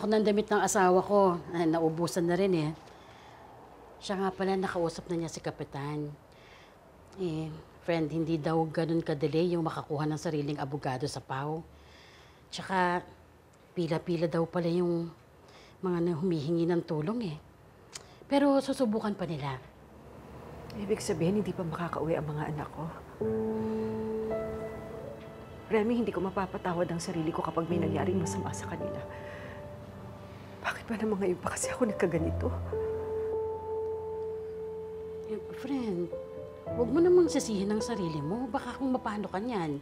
ng damit ng asawa ko. Naubusan na rin eh. Siya nga pala, nakausap na niya si Kapitan. Friend, hindi daw ganun kadali yung makakuha ng sariling abogado sa PAW. Tsaka, pila-pila daw pala yung mga humihingi ng tulong eh. Pero susubukan pa nila. Ibig sabihin, hindi pa makakauwi ang mga anak ko. Remy, hindi ko mapapatawad ang sarili ko kapag may nangyaring masama sa kanila. Bakit ba naman ngayon pa kasi ako nagkaganito? Friend, huwag mo namang sisihin ang sarili mo. Baka kung mapano ka niyan.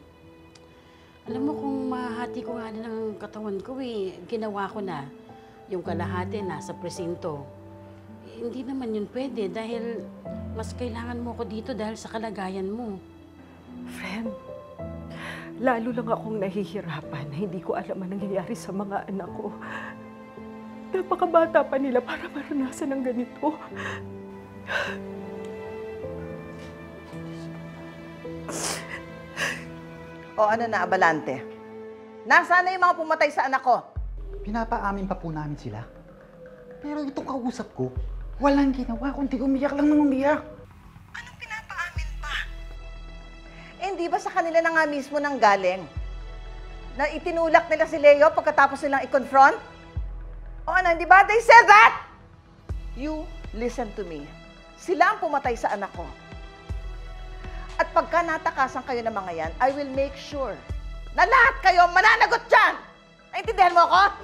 Alam mo, kung mahati ko nga din ang katawan ko ginawa ko na. Yung kalahati nasa presinto. Hindi naman yun pwede dahil mas kailangan mo ko dito dahil sa kalagayan mo. Friend, lalo lang akong nahihirapan na hindi ko alam ang nangyayari sa mga anak ko. Napakabata pa nila para maranasan ng ganito. O ano na, Abalante? Nasaan na yung mga pumatay sa anak ko? Pinapaamin pa po namin sila. Pero itong kausap ko, walang ginawa kundi umiyak lang ng umiyak. Anong pinapaamin pa? Hindi ba sa kanila na nga mismo nang galing? Na itinulak nila si Leo pagkatapos nilang i-confront? O ano, hindi ba? They said that! You listen to me. Sila ang pumatay sa anak ko. At pagka natakasan kayo ng mga yan, I will make sure na lahat kayo mananagot dyan! Naintindihan mo ako?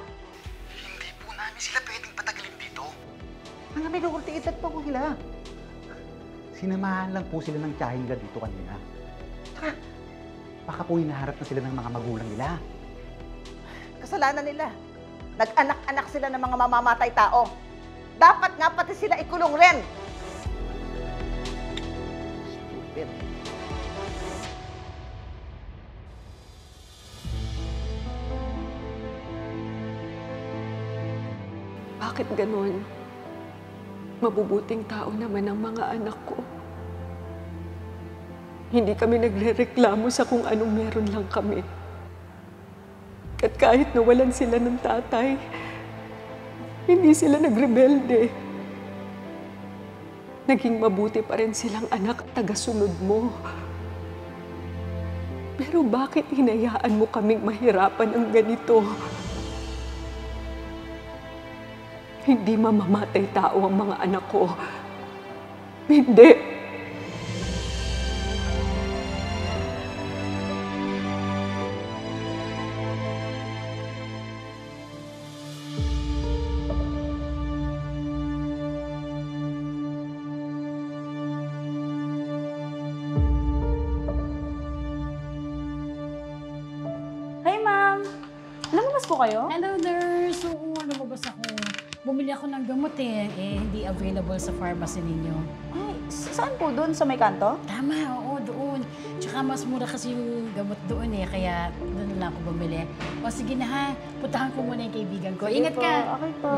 Hindi po namin sila pwedeng patagalin dito. Mga may lukurti edad pa po sila. Sinamahan lang po sila ng tiyahin nila dito kanina. Tsaka, baka po hinaharap na sila ng mga magulang nila. Kasalanan nila. Nag-anak-anak sila ng mga mamamatay tao. Dapat nga pati sila ikulong rin. Stupid. Bakit ganon? Mabubuting tao naman ang mga anak ko. Hindi kami nagrereklamo sa kung anong meron lang kami. At kahit nawalan sila ng tatay, hindi sila nagrebelde. Naging mabuti pa rin silang anak at tagasunod mo. Pero bakit hinayaan mo kaming mahirapan ng ganito? Hindi mamamatay tao ang mga anak ko. Hindi. Hi, ma'am! Lumabas po kayo? Hello, nurse! Oo, lumabas ako. Bumili ako ng gamot hindi available sa pharmacy ninyo. Ay, saan po? Doon sa may kanto? Tama, oo, doon. Tsaka mas mura kasi yung gamot doon kaya doon lang ako bumili. O sige na ha, puntahan ko muna yung kaibigan ko. Sige Ingat po. ka! Okay po.